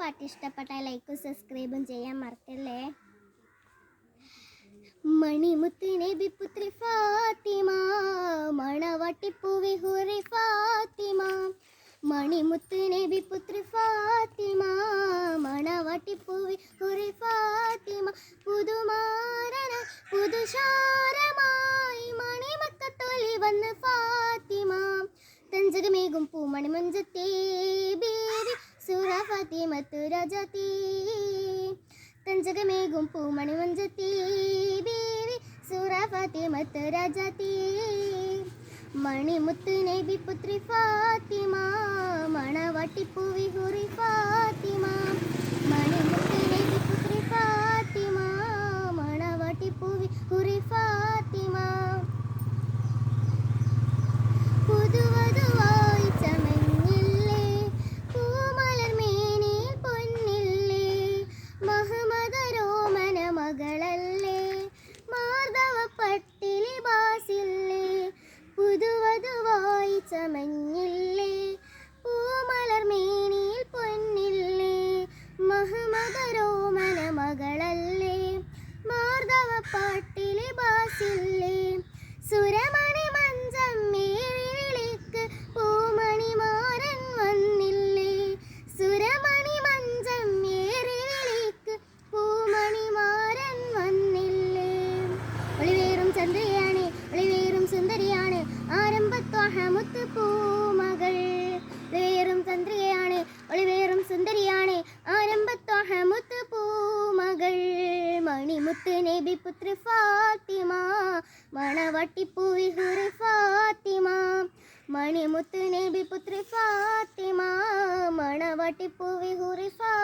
പാട്ട് ഇഷ്ടപ്പെട്ടാൽ ലൈക്കും സബ്സ്ക്രൈബും ചെയ്യാൻ മറക്കല്ലേ. മണിമുത്ത് നബി പുത്രി ഫാത്തിമ, മണവാട്ടിപ്പൂവി ഹുറി ഫാത്തിമ. മണിമുത്ത് നബി പുത്രി ഫാത്തിമ, മണവാട്ടിപ്പൂവി ഹുറി ഫാത്തിമ. പുതുമാരന പുതുശാരമായി മണിമക്കത്തൊലി വന്ന് ഫാത്തിമ. തഞ്ചകമേകും പൂമണി മഞ്ചത്തേ ബേബി സൂറ ഫാത്തിമത്തു രജതീ. തഞ്ചകമേകും പൂമണി മഞ്ചത്തേ ബേബി സൂറ ഫാത്തിമത്തു രജതീ. മണിമുത്ത് നബി പുത്രി ഫാത്തിമ, മണവാട്ടിപ്പൂവി ഹുറി ഫാത്തിമ. മണിമുത്ത് നബി പുത്രി ഫാത്തിമ, മണവാട്ടിപ്പൂവി ഹുറി ഫാത്തിമ. പുതുവധുവായി ചമഞ്ഞില്ലേ പൂമലർ മേനിയിൽ പൊന്നില്ലേ. മഹമദരോമന മകളല്ലേ മാർദവ പട്ടിലി ബാസില്ലേ. പുതുവധുവായി ചമഞ്ഞില്ലേ പൂമലർ മേനിയിൽ പൊന്നില്ലേ. മഹമദരോമന മകളല്ലേ മാർദവ പട്ടിലി ബാസില്ലേ. സുരമണി മഞ്ചം മേളിക്ക് പൂമണിമാരൻ വന്നില്ലേ. സുരമണി മഞ്ചം മേറിവിളിക്ക് പൂമണിമാരൻ വന്നില്ലേ. ഒളിവേറും ചന്ദ്രയാണ് ഒളിവേറും സുന്ദരിയാണ് ആരംഭത്വഹമുത്ത് പൂമകൾ. ഒളിവേറും ചന്ദ്രയാണ് ഒളിവേറും സുന്ദരിയാണ് ആരംഭത്വഹമുത്ത് പൂമകൾ. മണിമുത്ത് നബി പുത്രി ഫാത്തിമ, മണവാട്ടിപ്പൂവി ഹുറി ഫാത്തിമ. മണിമുത്ത് നബി പുത്രി ഫാത്തിമ, മണവാട്ടിപ്പൂവി ഹുറി ഫാത്തിമ.